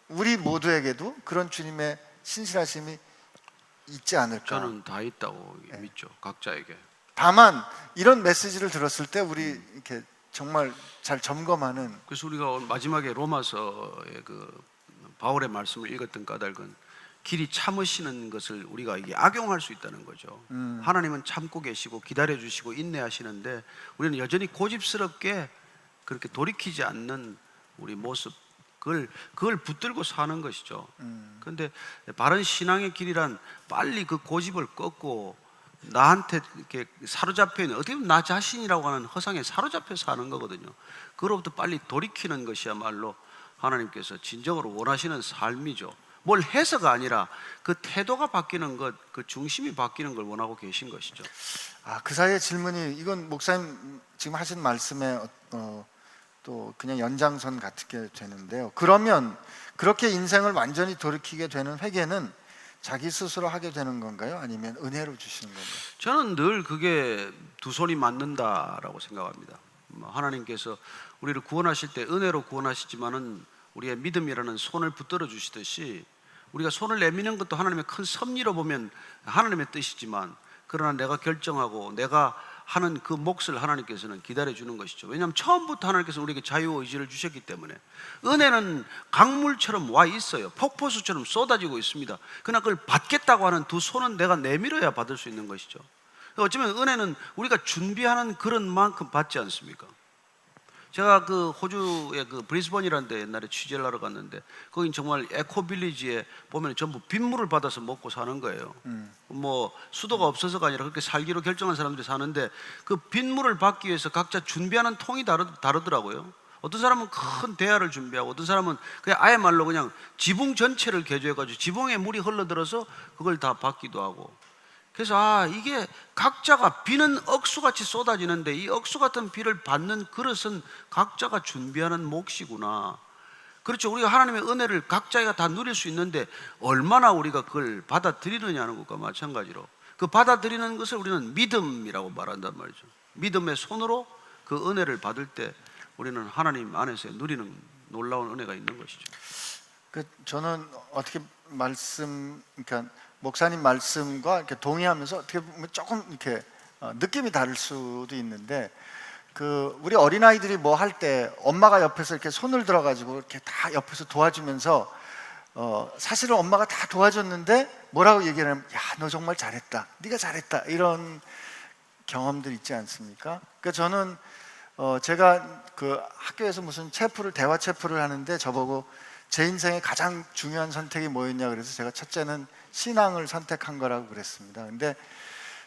우리 모두에게도 그런 주님의 신실하심이 있지 않을까. 저는 다 있다고 믿죠. 각자에게. 다만 이런 메시지를 들었을 때 우리 이렇게 정말 잘 점검하는. 그래서 우리가 마지막에 로마서의 그 바울의 말씀을 읽었던 까닭은 길이 참으시는 것을 우리가 이게 악용할 수 있다는 거죠. 하나님은 참고 계시고 기다려 주시고 인내하시는데 우리는 여전히 고집스럽게 그렇게 돌이키지 않는 우리 모습 그걸 붙들고 사는 것이죠. 그런데 바른 신앙의 길이란 빨리 그 고집을 꺾고 나한테 이렇게 사로잡혀 있는 어떻게 보면 나 자신이라고 하는 허상에 사로잡혀 사는 거거든요. 그로부터 빨리 돌이키는 것이야말로 하나님께서 진정으로 원하시는 삶이죠. 뭘 해서가 아니라 그 태도가 바뀌는 것, 그 중심이 바뀌는 걸 원하고 계신 것이죠. 그 사이에 질문이 이건 목사님 지금 하신 말씀에 또 그냥 연장선 같게 되는데요. 그러면 그렇게 인생을 완전히 돌이키게 되는 회개는 자기 스스로 하게 되는 건가요? 아니면 은혜로 주시는 건가요? 저는 늘 그게 두 손이 맞는다라고 생각합니다. 하나님께서 우리를 구원하실 때 은혜로 구원하시지만은 우리의 믿음이라는 손을 붙들어 주시듯이 우리가 손을 내미는 것도 하나님의 큰 섭리로 보면 하나님의 뜻이지만, 그러나 내가 결정하고 내가 하는 그 몫을 하나님께서는 기다려 주는 것이죠. 왜냐하면 처음부터 하나님께서 우리에게 자유의지를 주셨기 때문에. 은혜는 강물처럼 와 있어요. 폭포수처럼 쏟아지고 있습니다. 그러나 그걸 받겠다고 하는 두 손은 내가 내밀어야 받을 수 있는 것이죠. 어쩌면 은혜는 우리가 준비하는 그런 만큼 받지 않습니까? 제가 그 호주의 그 브리스번이라는 데 옛날에 취재를 하러 갔는데, 거긴 정말 에코빌리지에 보면 전부 빗물을 받아서 먹고 사는 거예요. 뭐 수도가 없어서가 아니라 그렇게 살기로 결정한 사람들이 사는데, 그 빗물을 받기 위해서 각자 준비하는 통이 다르더라고요. 어떤 사람은 큰 대야를 준비하고, 어떤 사람은 그냥 아예 말로 그냥 지붕 전체를 개조해가지고 지붕에 물이 흘러들어서 그걸 다 받기도 하고. 그래서 이게 각자가, 비는 억수같이 쏟아지는데 이 억수 같은 비를 받는 그릇은 각자가 준비하는 몫이구나. 그렇죠. 우리가 하나님의 은혜를 각자가 다 누릴 수 있는데 얼마나 우리가 그걸 받아들이느냐는 것과 마찬가지로, 그 받아들이는 것을 우리는 믿음이라고 말한단 말이죠. 믿음의 손으로 그 은혜를 받을 때 우리는 하나님 안에서 누리는 놀라운 은혜가 있는 것이죠. 저는 어떻게 그러니까 목사님 말씀과 이렇게 동의하면서 어떻게 보면 조금 이렇게 느낌이 다를 수도 있는데, 우리 어린아이들이 뭐 할 때 엄마가 옆에서 이렇게 손을 들어가지고 이렇게 다 옆에서 도와주면서 사실은 엄마가 다 도와줬는데 뭐라고 얘기를 하면, 야, 너 정말 잘했다, 네가 잘했다, 이런 경험들 있지 않습니까? 그러니까 저는 제가 그 학교에서 무슨 대화 체프를 하는데 저보고 제 인생의 가장 중요한 선택이 뭐였냐 그래서 제가 첫째는 신앙을 선택한 거라고 그랬습니다. 근데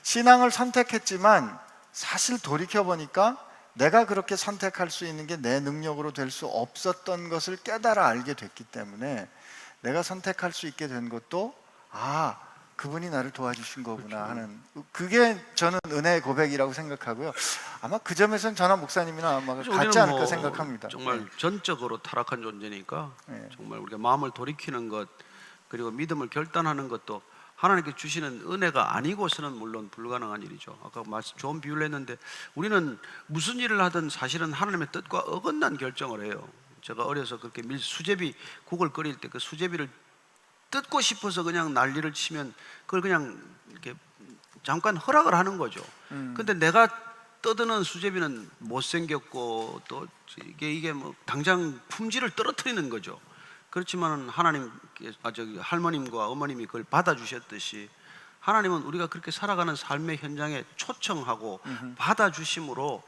신앙을 선택했지만 사실 돌이켜보니까 내가 그렇게 선택할 수 있는 게 내 능력으로 될 수 없었던 것을 깨달아 알게 됐기 때문에, 내가 선택할 수 있게 된 것도 그분이 나를 도와주신 거구나 하는, 그게 저는 은혜의 고백이라고 생각하고요. 아마 그 점에서는 저나 목사님이나 아마 같지 않을까 생각합니다. 정말 전적으로 타락한 존재니까 정말 우리가 마음을 돌이키는 것, 그리고 믿음을 결단하는 것도 하나님께 주시는 은혜가 아니고서는 물론 불가능한 일이죠. 아까 좋은 비유를 했는데, 우리는 무슨 일을 하든 사실은 하나님의 뜻과 어긋난 결정을 해요. 제가 어려서 그렇게 수제비 국을 끓일 때 그 수제비를 뜯고 싶어서 그냥 난리를 치면 그걸 그냥 이렇게 잠깐 허락을 하는 거죠. 근데 내가 떠드는 수제비는 못생겼고 또 이게 뭐 당장 품질을 떨어뜨리는 거죠. 그렇지만 할머님과 어머님이 그걸 받아주셨듯이, 하나님은 우리가 그렇게 살아가는 삶의 현장에 초청하고 받아주심으로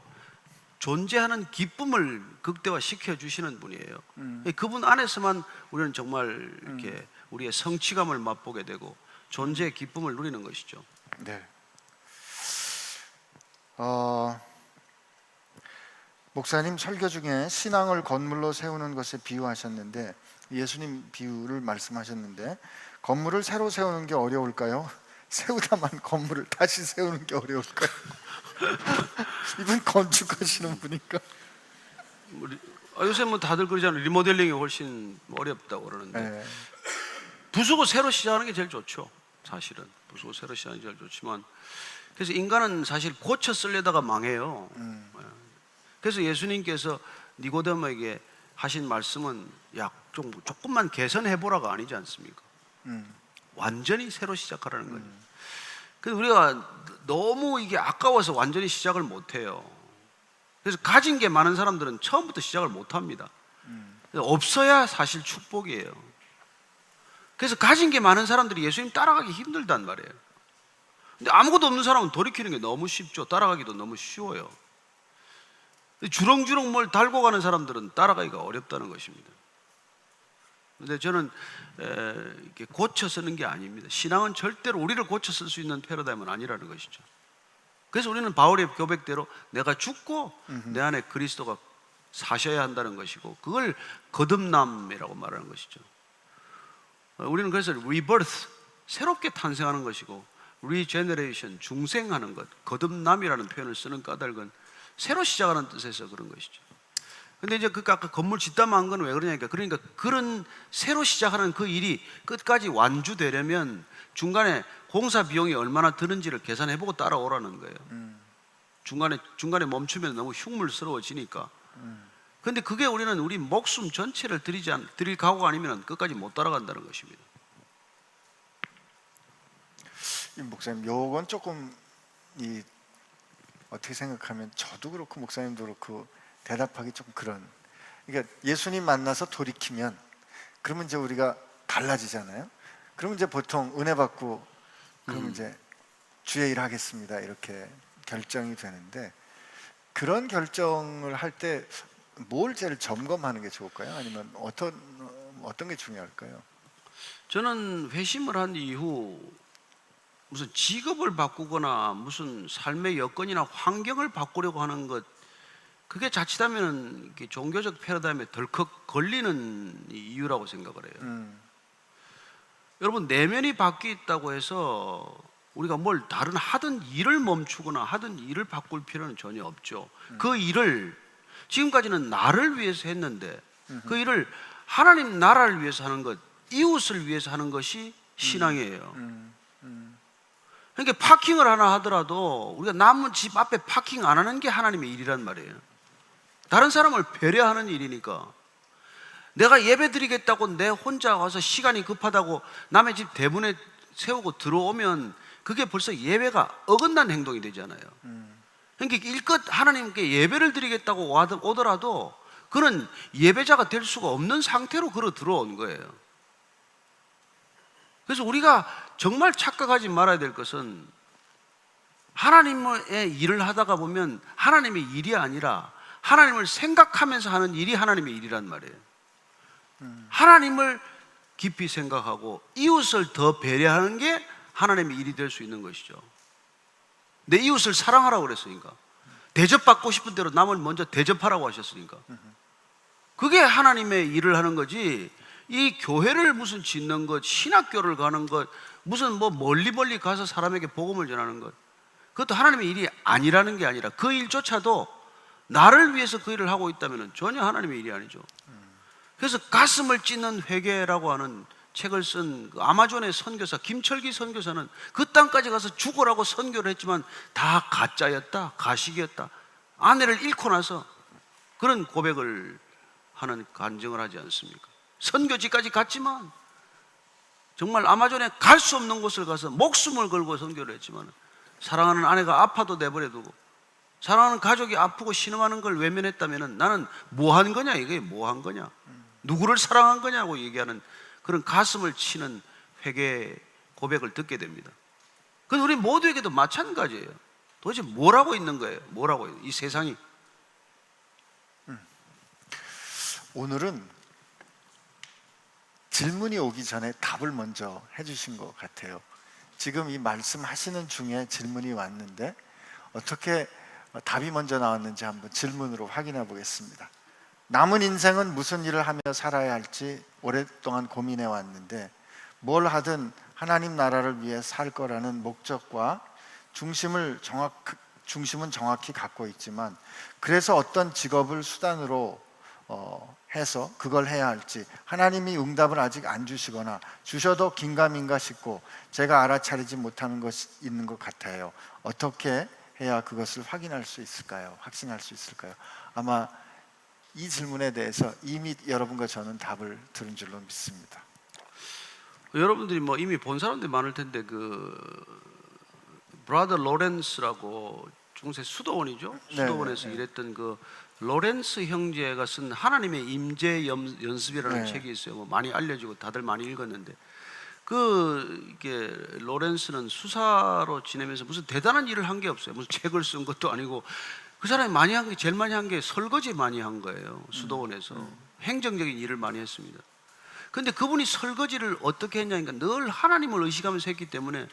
존재하는 기쁨을 극대화시켜 주시는 분이에요. 그분 안에서만 우리는 정말 이렇게 우리의 성취감을 맛보게 되고 존재의 기쁨을 누리는 것이죠. 네. 목사님 설교 중에 신앙을 건물로 세우는 것에 비유하셨는데, 예수님 비유를 말씀하셨는데, 건물을 새로 세우는 게 어려울까요? 세우다만 건물을 다시 세우는 게 어려울까요? 이분 건축하시는 분이니까. 요새 뭐 다들 그러잖아요. 리모델링이 훨씬 어렵다고 그러는데, 부수고 새로 시작하는 게 제일 좋죠. 사실은 부수고 새로 시작하는 게 제일 좋지만, 그래서 인간은 사실 고쳐 쓰려다가 망해요. 그래서 예수님께서 니고데모에게 하신 말씀은 조금만 개선해보라가 아니지 않습니까? 완전히 새로 시작하라는 거죠. 그래서 우리가 너무 이게 아까워서 완전히 시작을 못해요. 그래서 가진 게 많은 사람들은 처음부터 시작을 못합니다. 없어야 사실 축복이에요. 그래서 가진 게 많은 사람들이 예수님 따라가기 힘들단 말이에요. 근데 아무것도 없는 사람은 돌이키는 게 너무 쉽죠. 따라가기도 너무 쉬워요. 주렁주렁 뭘 달고 가는 사람들은 따라가기가 어렵다는 것입니다. 근데 저는 이렇게 고쳐 쓰는 게 아닙니다. 신앙은 절대로 우리를 고쳐 쓸 수 있는 패러다임은 아니라는 것이죠. 그래서 우리는 바울의 고백대로 내가 죽고 내 안에 그리스도가 사셔야 한다는 것이고, 그걸 거듭남이라고 말하는 것이죠. 우리는 그래서 rebirth, 새롭게 탄생하는 것이고, regeneration, 중생하는 것, 거듭남이라는 표현을 쓰는 까닭은 새로 시작하는 뜻에서 그런 것이죠. 근데 이제 아까 건물 짓다 만 건 왜 그러냐니까, 그러니까 그런 새로 시작하는 그 일이 끝까지 완주되려면 중간에 공사 비용이 얼마나 드는지를 계산해보고 따라오라는 거예요. 중간에 멈추면 너무 흉물스러워지니까. 근데 그게 우리는 우리 목숨 전체를 드릴 각오가 아니면 끝까지 못 따라간다는 것입니다. 이 목사님, 요건 조금 어떻게 생각하면 저도 그렇고 목사님도 그렇고 대답하기 좀 그런. 그러니까 예수님 만나서 돌이키면 그러면 이제 우리가 달라지잖아요. 그러면 이제 보통 은혜 받고 그러면 이제 주의 일 하겠습니다 이렇게 결정이 되는데, 그런 결정을 할 때 뭘 제일 점검하는 게 좋을까요? 아니면 어떤 게 중요할까요? 저는 회심을 한 이후 무슨 직업을 바꾸거나 무슨 삶의 여건이나 환경을 바꾸려고 하는 것, 그게 자칫하면 종교적 패러다임에 덜컥 걸리는 이유라고 생각을 해요. 여러분, 내면이 바뀌었다고 해서 우리가 뭘 다른 하던 일을 멈추거나 하던 일을 바꿀 필요는 전혀 없죠. 그 일을 지금까지는 나를 위해서 했는데 그 일을 하나님 나라를 위해서 하는 것, 이웃을 위해서 하는 것이 신앙이에요. 그러니까 파킹을 하나 하더라도 우리가 남은 집 앞에 파킹 안 하는 게 하나님의 일이란 말이에요. 다른 사람을 배려하는 일이니까. 내가 예배 드리겠다고 내 혼자 와서 시간이 급하다고 남의 집 대문에 세우고 들어오면 그게 벌써 예배가 어긋난 행동이 되잖아요. 그러니까 일껏 하나님께 예배를 드리겠다고 오더라도 그는 예배자가 될 수가 없는 상태로 걸어 들어온 거예요. 그래서 우리가 정말 착각하지 말아야 될 것은, 하나님의 일을 하다가 보면 하나님의 일이 아니라 하나님을 생각하면서 하는 일이 하나님의 일이란 말이에요. 하나님을 깊이 생각하고 이웃을 더 배려하는 게 하나님의 일이 될 수 있는 것이죠. 내 이웃을 사랑하라고 그랬으니까, 대접받고 싶은 대로 남을 먼저 대접하라고 하셨으니까, 그게 하나님의 일을 하는 거지. 이 교회를 무슨 짓는 것, 신학교를 가는 것, 무슨 뭐 멀리 가서 사람에게 복음을 전하는 것, 그것도 하나님의 일이 아니라는 게 아니라, 그 일조차도 나를 위해서 그 일을 하고 있다면 전혀 하나님의 일이 아니죠. 그래서 가슴을 찢는 회개라고 하는 책을 쓴 아마존의 선교사 김철기 선교사는 그 땅까지 가서 죽으라고 선교를 했지만 다 가짜였다, 가식이었다, 아내를 잃고 나서 그런 고백을 하는 간증을 하지 않습니까? 선교지까지 갔지만 정말 아마존에 갈 수 없는 곳을 가서 목숨을 걸고 선교를 했지만, 사랑하는 아내가 아파도 내버려두고 사랑하는 가족이 아프고 신음하는 걸 외면했다면 나는 뭐 한 거냐, 이게 뭐 한 거냐, 누구를 사랑한 거냐고 얘기하는 그런 가슴을 치는 회개 고백을 듣게 됩니다. 그래서 우리 모두에게도 마찬가지예요. 도대체 뭘 하고 있는 거예요? 뭘 하고 있는, 이 세상이. 오늘은 질문이 오기 전에 답을 먼저 해주신 것 같아요. 지금 이 말씀하시는 중에 질문이 왔는데 어떻게 답이 먼저 나왔는지 한번 질문으로 확인해 보겠습니다. 남은 인생은 무슨 일을 하며 살아야 할지 오랫동안 고민해 왔는데, 뭘 하든 하나님 나라를 위해 살 거라는 목적과 중심은 정확히 갖고 있지만, 그래서 어떤 직업을 수단으로 해서 그걸 해야 할지 하나님이 응답을 아직 안 주시거나 주셔도 긴가민가 싶고 제가 알아차리지 못하는 것이 있는 것 같아요. 어떻게 해야 그것을 확신할 수 있을까요? 아마 이 질문에 대해서 이미 여러분과 저는 답을 들은 줄로 믿습니다. 여러분들이 뭐 이미 본 사람들이 많을 텐데, 그 브라더 로렌스라고 중세 수도원이죠. 수도원에서 일했던 그 로렌스 형제가 쓴 하나님의 임재 연습이라는 책이 있어요. 뭐 많이 알려지고 다들 많이 읽었는데, 이게 로렌스는 수사로 지내면서 무슨 대단한 일을 한 게 없어요. 무슨 책을 쓴 것도 아니고, 그 사람이 제일 많이 한 게 설거지 많이 한 거예요. 수도원에서 행정적인 일을 많이 했습니다. 근데 그분이 설거지를 어떻게 했냐니까, 늘 하나님을 의식하면서 했기 때문에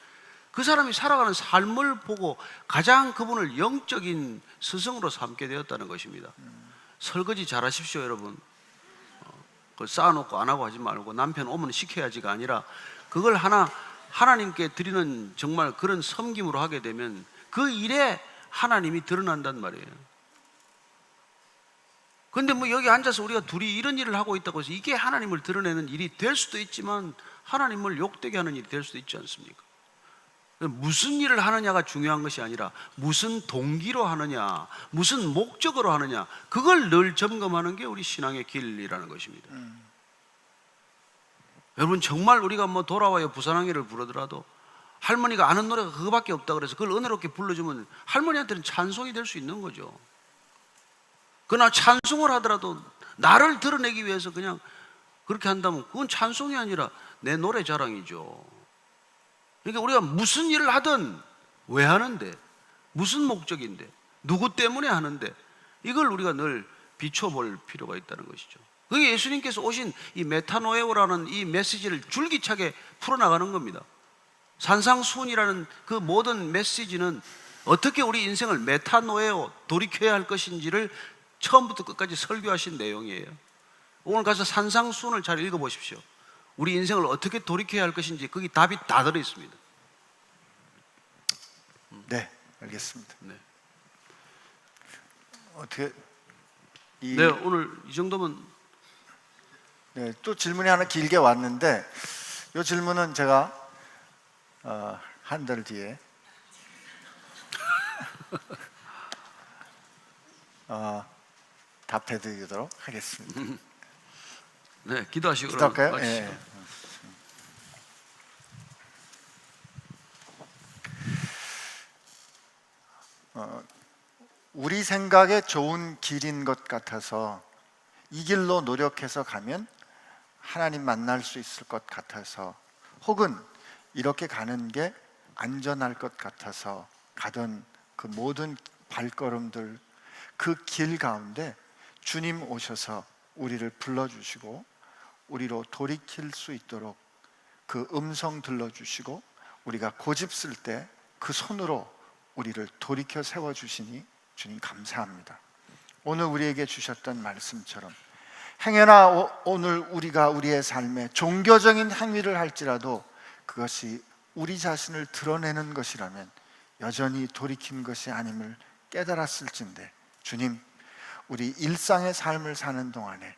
그 사람이 살아가는 삶을 보고 가장 그분을 영적인 스승으로 삼게 되었다는 것입니다. 설거지 잘하십시오, 여러분. 그걸 쌓아놓고 안 하고 하지 말고 남편 오면 시켜야지가 아니라, 그걸 하나님께 드리는 정말 그런 섬김으로 하게 되면 그 일에 하나님이 드러난단 말이에요. 근데 뭐 여기 앉아서 우리가 둘이 이런 일을 하고 있다고 해서 이게 하나님을 드러내는 일이 될 수도 있지만 하나님을 욕되게 하는 일이 될 수도 있지 않습니까? 무슨 일을 하느냐가 중요한 것이 아니라 무슨 동기로 하느냐, 무슨 목적으로 하느냐, 그걸 늘 점검하는 게 우리 신앙의 길이라는 것입니다. 여러분, 정말 우리가 뭐 돌아와요 부산항해를 부르더라도 할머니가 아는 노래가 그거밖에 없다 그래서 그걸 은혜롭게 불러주면 할머니한테는 찬송이 될 수 있는 거죠. 그러나 찬송을 하더라도 나를 드러내기 위해서 그냥 그렇게 한다면 그건 찬송이 아니라 내 노래 자랑이죠. 그러니까 우리가 무슨 일을 하든 왜 하는데, 무슨 목적인데, 누구 때문에 하는데, 이걸 우리가 늘 비춰볼 필요가 있다는 것이죠. 그게 예수님께서 오신 이 메타노에오라는 이 메시지를 줄기차게 풀어나가는 겁니다. 산상수훈이라는 그 모든 메시지는 어떻게 우리 인생을 메타노에오, 돌이켜야 할 것인지를 처음부터 끝까지 설교하신 내용이에요. 오늘 가서 산상수훈을 잘 읽어보십시오. 우리 인생을 어떻게 돌이켜야 할 것인지 거기 답이 다 들어있습니다. 네, 알겠습니다. 네. 어떻게 네, 오늘 이 정도면. 네, 또 질문이 하나 길게 왔는데 이 질문은 제가 한 달 뒤에 답해드리도록 하겠습니다. 네, 기도하시고 기도할까요? 마치시죠. 네. 우리 생각에 좋은 길인 것 같아서 이 길로 노력해서 가면 하나님 만날 수 있을 것 같아서, 혹은 이렇게 가는 게 안전할 것 같아서 가던 그 모든 발걸음들, 그 길 가운데 주님 오셔서 우리를 불러주시고 우리로 돌이킬 수 있도록 그 음성 들려주시고 우리가 고집쓸 때 그 손으로 우리를 돌이켜 세워주시니 주님 감사합니다. 오늘 우리에게 주셨던 말씀처럼 행여나 오늘 우리가 우리의 삶에 종교적인 행위를 할지라도 그것이 우리 자신을 드러내는 것이라면 여전히 돌이킨 것이 아님을 깨달았을진데, 주님, 우리 일상의 삶을 사는 동안에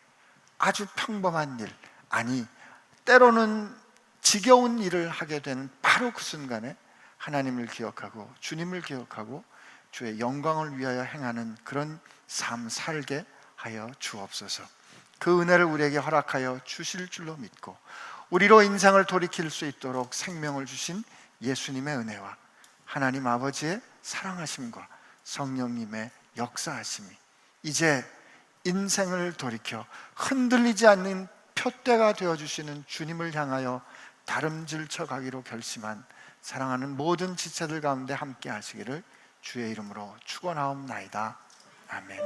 아주 평범한 일, 아니 때로는 지겨운 일을 하게 되는 바로 그 순간에 하나님을 기억하고 주님을 기억하고 주의 영광을 위하여 행하는 그런 삶 살게 하여 주옵소서. 그 은혜를 우리에게 허락하여 주실 줄로 믿고 우리로 인생을 돌이킬 수 있도록 생명을 주신 예수님의 은혜와 하나님 아버지의 사랑하심과 성령님의 역사하심이 이제 인생을 돌이켜 흔들리지 않는 표대가 되어주시는 주님을 향하여 다름질쳐 가기로 결심한 사랑하는 모든 지체들 가운데 함께 하시기를 주의 이름으로 축원하옵나이다. 아멘.